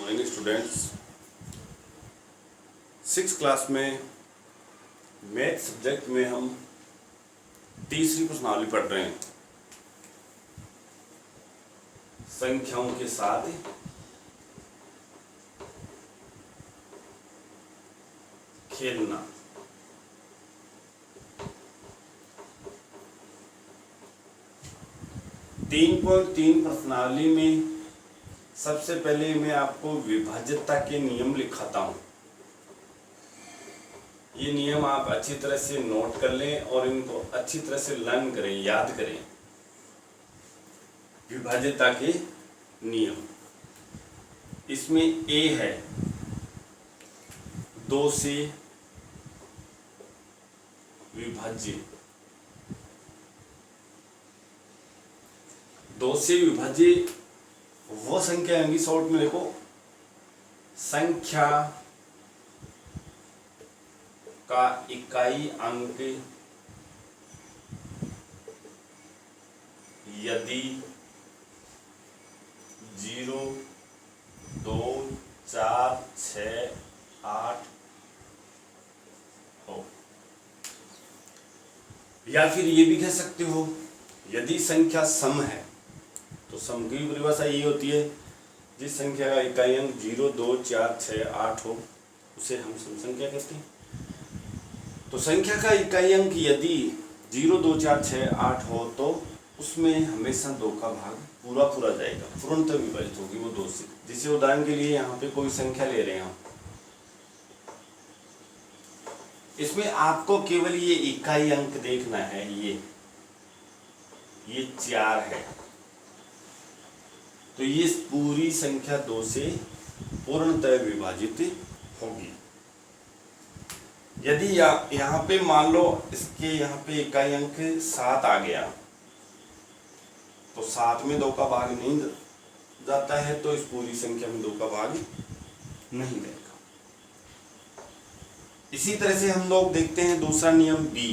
Morning students. 6th class में math subject में हम तीसरी प्रश्नावली पढ़ रहे हैं, संख्याओं के साथ खेलना। तीन प्रश्नावली में सबसे पहले मैं आपको विभाज्यता के नियम लिखाता हूं। ये नियम आप अच्छी तरह से नोट कर लें और इनको अच्छी तरह से लर्न करें, याद करें। विभाज्यता के नियम, इसमें ए है 2 से विभाज्य। 2 से विभाज्य वो संख्या होंगी, शॉर्ट में देखो, संख्या का इकाई अंक यदि 0, 2, 4, 6, 8 हो। या फिर ये भी कह सकते हो यदि संख्या सम है, तो सम की परिभाषा ये होती है जिस संख्या का इकाई अंक 0, 2, 4, 6, 8 हो उसे हम सम संख्या कहते हैं। तो संख्या का इकाई अंक यदि 0, 2, 4, 6, 8 हो तो उसमें हमेशा 2 का भाग पूरा पूरा जाएगा, पूर्णतः विभाजित होगी वो 2 से। जैसे उदाहरण के लिए यहाँ पे कोई संख्या ले रहे हैं हम, इसमें आपको केवल ये इकाई अंक देखना है, ये 4 है, तो ये पूरी संख्या 2 से पूर्णतः विभाजित होगी। यदि यहाँ पे मान लो इसके यहाँ पे इकाई अंक 7 आ गया, तो 7 में 2 का भाग नहीं जाता है, तो इस पूरी संख्या में 2 का भाग नहीं रहेगा। इसी तरह से हम लोग देखते हैं दूसरा नियम बी,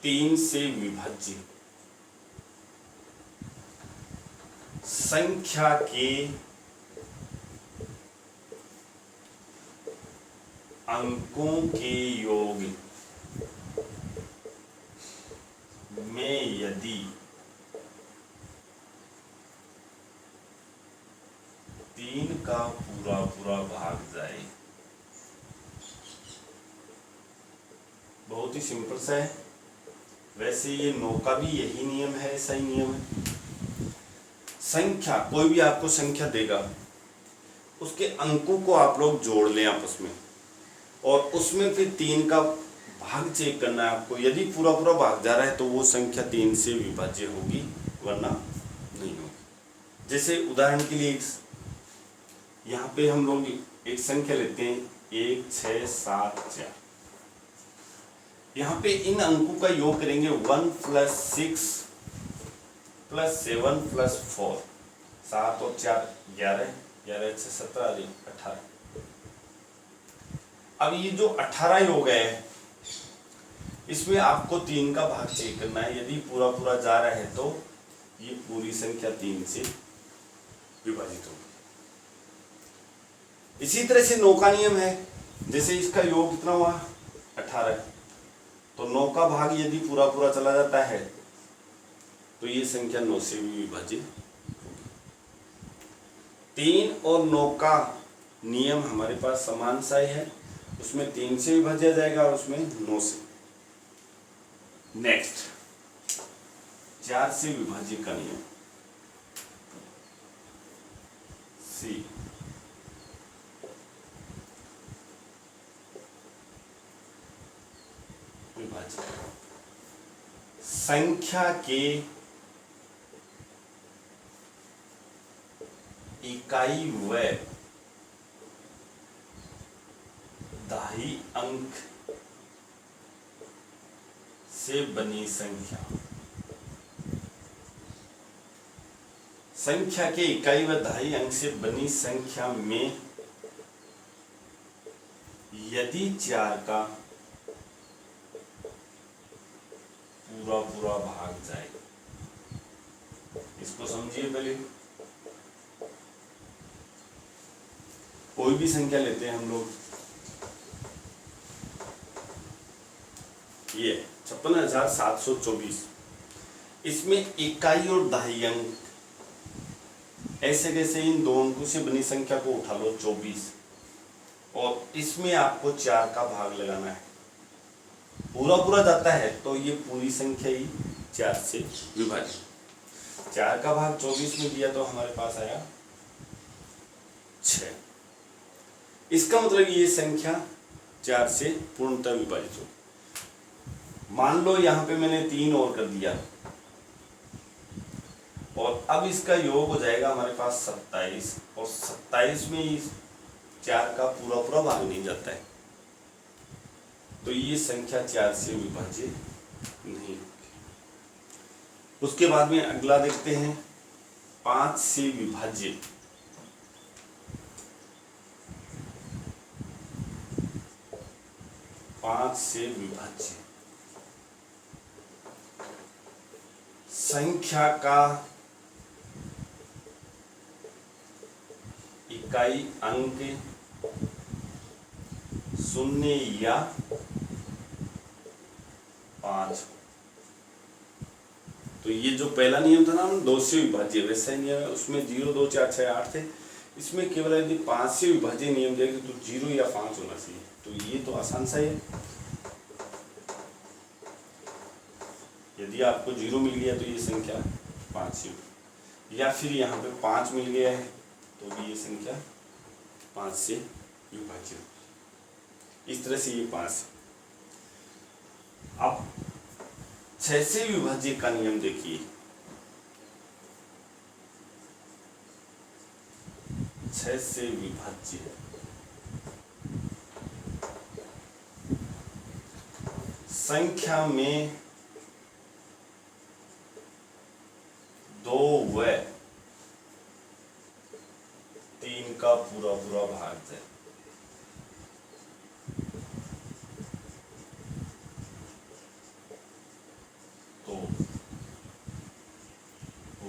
3 से विभाज्य। संख्या के अंकों के योग में यदि 3 का पूरा पूरा भाग जाए, बहुत ही सिंपल सा है। वैसे ये 9 का भी यही नियम है, सही नियम है। संख्या, कोई भी आपको संख्या देगा, उसके अंकों को आप लोग जोड़ लें आपस में, और उसमें फिर 3 का भाग चेक करना है आपको। यदि पूरा पूरा भाग जा रहा है तो वो संख्या 3 से विभाज्य होगी, वरना नहीं होगी। जैसे उदाहरण के लिए यहाँ पे हम लोग एक संख्या लेते हैं 1, 6, 7, 4। यहाँ पे इन अंकों का योग करेंगे 1 + 6 + 7 + 4, 7 और 4 11, 11 से 17, 18। अब ये जो 18 योग है, इसमें आपको 3 का भाग चेक करना है। यदि पूरा पूरा जा रहा है तो ये पूरी संख्या 3 से विभाजित होगी। इसी तरह से 9 का नियम है। जैसे इसका योग कितना हुआ 18, तो 9 का भाग यदि पूरा पूरा चला जाता है तो ये संख्या 9 से भी विभाजित होगी। 3 और 9 का नियम हमारे पास समान सा है, उसमें 3 से विभाज्य जाएगा और उसमें 9 से। नेक्स्ट 4 से विभाज्य का नियम, सी। विभाज्य संख्या के इकाई व दहाई अंक से बनी संख्या। संख्या के इकाई व दहाई अंक से बनी संख्या में यदि 4 का पूरा पूरा भाग जाए इसको समझिए पहले। कोई भी संख्या लेते हैं हम लोग, ये 56,724, इसमें इकाई और दहाई अंक, ऐसे कैसे इन दो अंकों से बनी संख्या को उठा लो 24, और इसमें आपको 4 का भाग लगाना है। पूरा पूरा जाता है तो ये पूरी संख्या ही 4 से विभाजित। 4 का भाग 24 में दिया तो हमारे पास आया 6। इसका मतलब ये संख्या 4 से पूर्णतः विभाजित हो। मान लो यहाँ पे मैंने 3 और कर दिया, और अब इसका योग हो जाएगा हमारे पास 27, और 27 में इस 4 का पूरा पूरा भाग नहीं जाता है, तो ये संख्या 4 से विभाजित नहीं होगी। उसके बाद में अगला देखते हैं 5 से विभाजित। 5 से विभाजित संख्या का इकाई अंक 0 या 5। तो ये जो पहला नियम था ना 2 से विभाज्य, वैसा नियम है, उसमें 0, 2, 4, 6, 8 थे। इसमें केवल यदि 5 से विभाज्य नियम देखे तो 0 या 5 होना चाहिए। तो ये तो आसान सा है। यदि आपको 0 मिल गया तो ये संख्या 5 से, या फिर यहाँ पे 5 मिल गया है तो भी ये संख्या 5 से विभाज्य। इस तरह से ये 5। अब 6 से विभाज्य का नियम देखिए। 6 से विभाज्य संख्या में 2 व 3 का पूरा पूरा भाग है। तो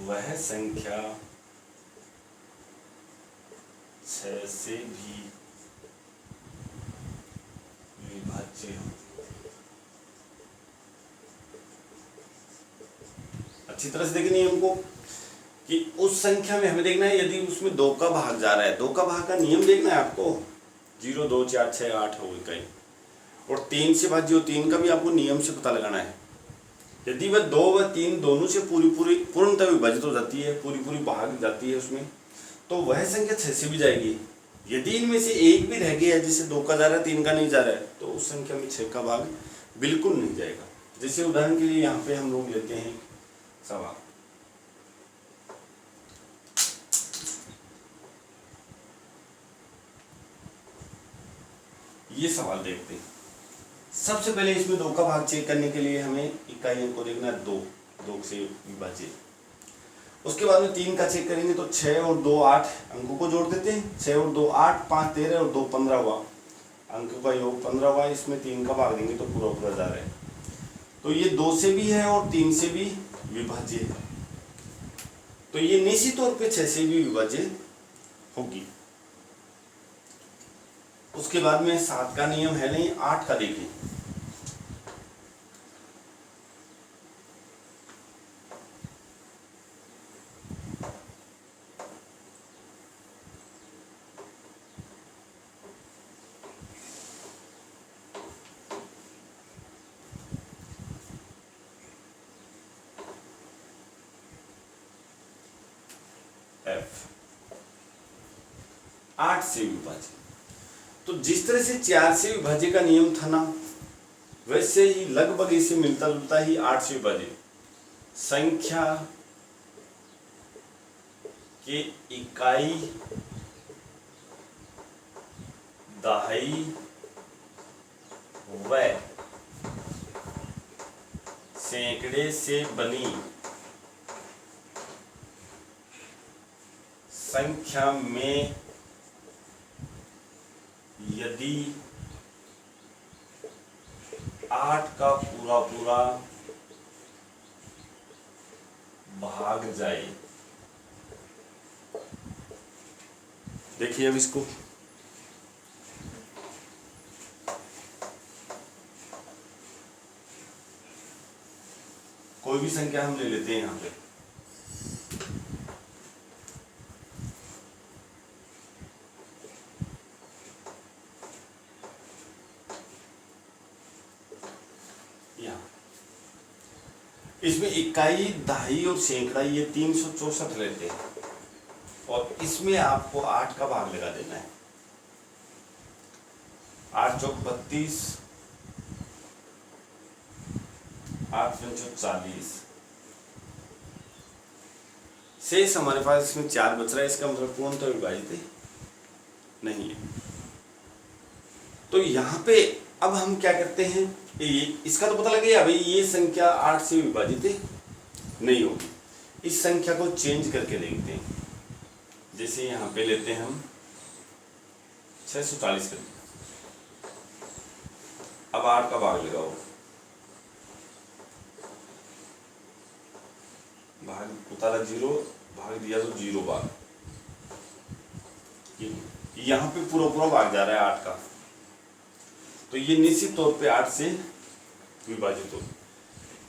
वह संख्या 6 से भी विभाज्य हो। अच्छी तरह से देखनी है हमको कि उस संख्या में हमें देखना है यदि उसमें 2 का भाग जा रहा है, 2 का भाग का नियम देखना है आपको। 0, 2, 4, 6, 8 हो गई, और 3 से भाज्य हो 3 का भी आपको नियम से पता लगाना है। यदि वह 2 व 3 दोनों से पूर्णतः विभाजित हो जाती है, पूरी भाग जाती है उसमें, तो वह संख्या 6 से भी जाएगी। यदि इनमें से एक भी रह गया है, जैसे 2 का जा रहा है 3 का नहीं जा रहा है, तो उस संख्या में 6 का भाग बिल्कुल नहीं जाएगा। जैसे उदाहरण के लिए यहाँ पे हम लोग लेते हैं सवाल, ये सवाल देखते हैं। सबसे पहले इसमें 2 का भाग चेक करने के लिए हमें इकाइयों को देखना है 2 से विभाजित। उसके बाद में 3 का चेक करेंगे तो 6 और 2 8 अंकों को जोड़ देते हैं। 6 और 2 8, 5 13 और 2 15 हुआ, अंकों का योग 15 हुआ। इसमें 3 का भाग देंगे तो पूरा जा रहा है। तो ये 2 से भी है और 3 से भी विभाज्य है, तो ये निश्चित तौर पे 6 से भी विभाज्य होगी। उसके बाद में 7 का नियम है नहीं, 8 का देखें। F 8 से विभाज्य। तो जिस तरह से 4 से विभाज्य का नियम था ना, वैसे ही लगभग इसे मिलता जुलता ही 8 से विभाज्य संख्या के इकाई दहाई व सैकड़े से बनी संख्या में यदि 8 का पूरा भाग जाए देखिए अब इसको, कोई भी संख्या हम ले लेते हैं यहाँ पे, इसमें इकाई, दहाई और सैकड़ा ये 364 लेते हैं और इसमें आपको 8 का भाग लगा देना है। 8 चौक 32, 8 पंचों 40, शेष हमारे पास इसमें 4 बच रहा है। इसका मतलब पूर्णतः विभाजित नहीं है। तो यहाँ पे अब हम क्या करते हैं, इसका तो पता लग गया भाई ये संख्या 8 से विभाजित नहीं होगी। इस संख्या को चेंज करके देखते हैं। जैसे यहाँ पे लेते हैं हम 640 करके, अब 8 का भाग लगाओ, भाग उतारा 0, भाग दिया तो 0 भाग, यहाँ पे पूरा पूरा भाग जा रहा है 8 का, तो ये निश्चित तौर पे 8 से विभाजित हो।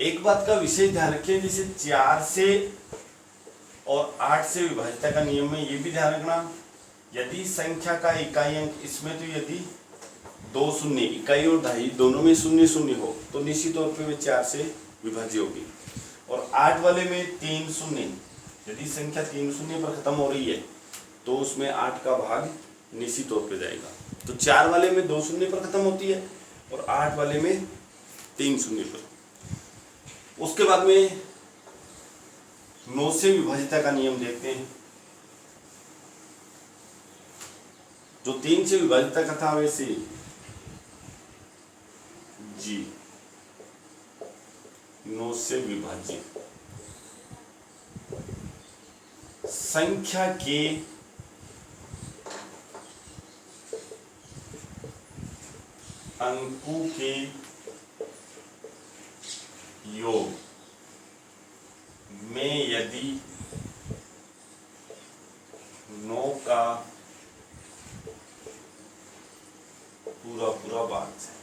एक बात का विशेष ध्यान रखिए, जैसे 4 से और 8 से विभाजित का नियम में ये भी ध्यान रखना, यदि संख्या का इकाई अंक इसमें तो यदि 2 शून्य, इकाई और दहाई दोनों में 0 0 हो तो निश्चित तौर पे वे 4 से विभाज्य होगी। और 8 वाले में 3 शून्य, यदि संख्या 3 शून्य पर खत्म हो रही है तो उसमें 8 का भाग निश्चित तौर पे जाएगा। तो 4 वाले में 2 शून्य पर खत्म होती है और 8 वाले में 3 शून्य पर। उसके बाद में 9 से विभाजित का नियम देखते हैं। जो 3 से विभाजित का था वैसे जी 9 से विभाजित संख्या के अंकों के योग में यदि 9 का पूरा पूरा भाग है,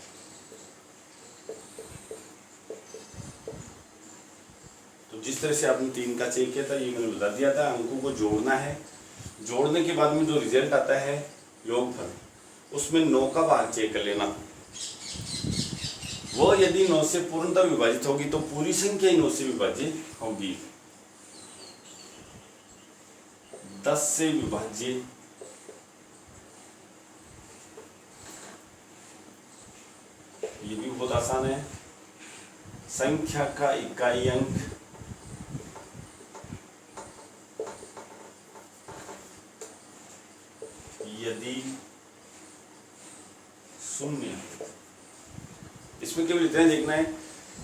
तो जिस तरह से आपने 3 का चेक किया था ये मैंने बता दिया था, अंकों को जोड़ना है। जोड़ने के बाद में जो रिजल्ट आता है योगफल, उसमें 9 का भाग चेक कर लेना। वो यदि 9 से पूर्णतः विभाजित होगी तो पूरी संख्या ही 9 से विभाजित होगी। 10 से विभाजित ये भी बहुत आसान है। संख्या का इकाई अंक यदि 0, इसमें केवल इतना देखना है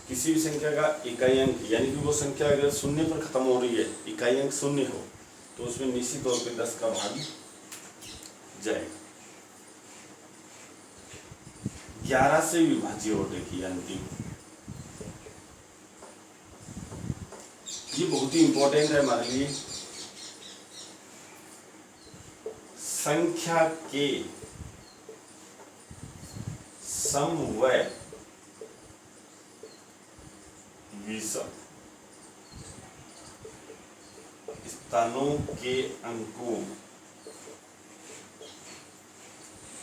किसी भी संख्या का इकाई अंक यानी कि वो संख्या अगर 0 पर खत्म हो रही है, इकाई अंक 0 हो तो उसमें निश्चित तौर पे 10 का भाग जाएगा। 11 से विभाज्य हो, देखिए अंतिम, ये बहुत ही इंपॉर्टेंट है हमारे लिए। संख्या के समवय विषम स्थानों के अंकों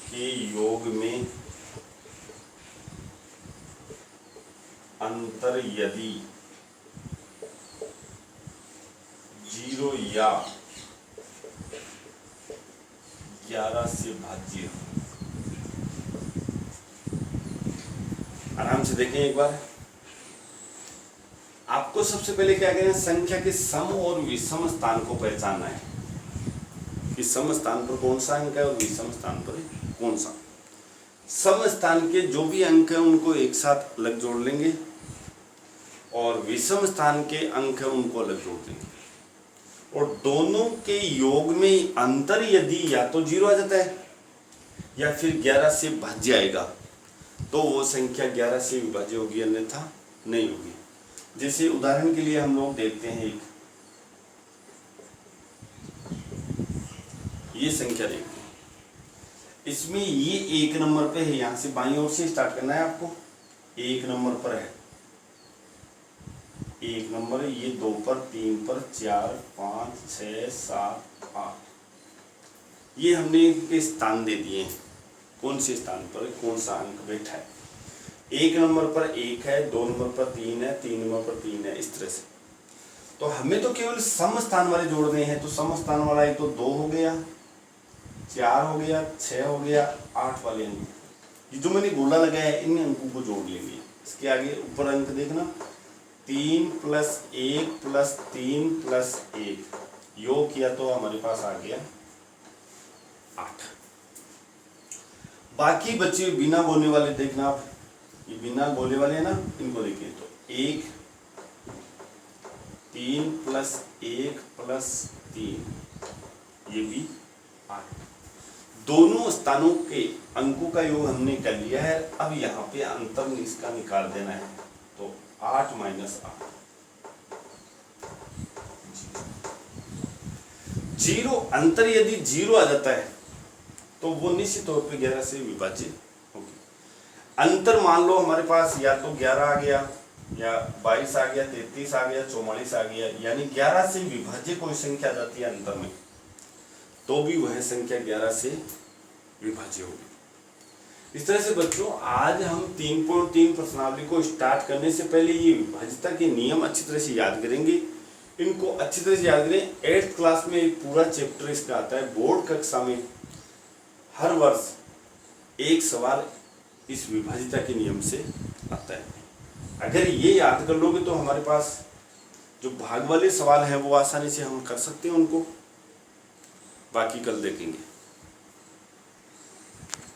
के योग में अंतर यदि 0 या 11 से भाज्य। आराम से देखें एक बार। आपको सबसे पहले क्या करना है, संख्या के सम और विषम स्थान को पहचानना है कि सम स्थान पर कौन सा अंक है और विषम स्थान पर कौन सा। सम स्थान के जो भी अंक हैं उनको एक साथ अलग जोड़ लेंगे और विषम स्थान के अंक हैं उनको अलग जोड़ देंगे, और दोनों के योग में अंतर यदि या तो 0 आ जाता है या फिर 11 से भाज्य आएगा तो वो संख्या 11 से विभाज्य होगी, अन्यथा नहीं होगी। जैसे उदाहरण के लिए हम लोग देखते हैं, ये संख्या देखो, इसमें ये 1 नंबर पे है, यहां से बाईं ओर से स्टार्ट करना है आपको। 1 नंबर पर है, 1 नंबर है, ये 2 पर, 3 पर, 4, 5, 6, 7, 8, ये हमने इनके स्थान दे दिए हैं, कौन से स्थान पर कौन सा अंक बैठा है। 1 नंबर पर 1 है, 2 नंबर पर 3 है, 3 नंबर पर 3 है, इस तरह से। तो हमें तो केवल सम स्थान वाले जोड़ने हैं, तो सम स्थान वाला एक तो 2 हो गया, 4 हो गया, 6 हो गया, 8 वाले अंक, ये जो मैंने गोला लगाया है इन अंकों को जोड़ लेंगे। इसके आगे ऊपर अंक देखना, 3 + 1 + 3 + 1 योग किया तो हमारे पास आ गया 8। बाकी बच्चे बिना गोले वाले देखना आप, ये बिना गोले वाले है ना, इनको देखिए तो 1, 3 + 1 + 3, ये भी 8। दोनों स्थानों के अंकों का योग हमने कर लिया है। अब यहाँ पे अंतर इसका निकाल देना है, तो 8 - 8 0। अंतर यदि 0 आ जाता है तो वो निश्चित तौर पे 11 से विभाजित होगी। अंतर मान लो हमारे पास या तो 11 आ गया, या 22 आ गया, 33 आ गया, 44 आ गया, यानी 11 से विभाज्य कोई संख्या आ जाती है अंतर में, तो भी वह संख्या 11 से विभाज्य होगी। इस तरह से बच्चों आज हम 3.3 प्रश्नावली को स्टार्ट करने से पहले ये विभाज्यता के नियम अच्छी तरह से याद करेंगे। इनको अच्छी तरह से याद करें। 8th क्लास में एक पूरा चैप्टर इसका आता है। बोर्ड कक्षा में हर वर्ष एक सवाल इस विभाज्यता के नियम से आता है। अगर ये याद कर लोगे तो हमारे पास जो भाग वाले सवाल हैं वो आसानी से हम कर सकते हैं उनको। बाकी कल देखेंगे।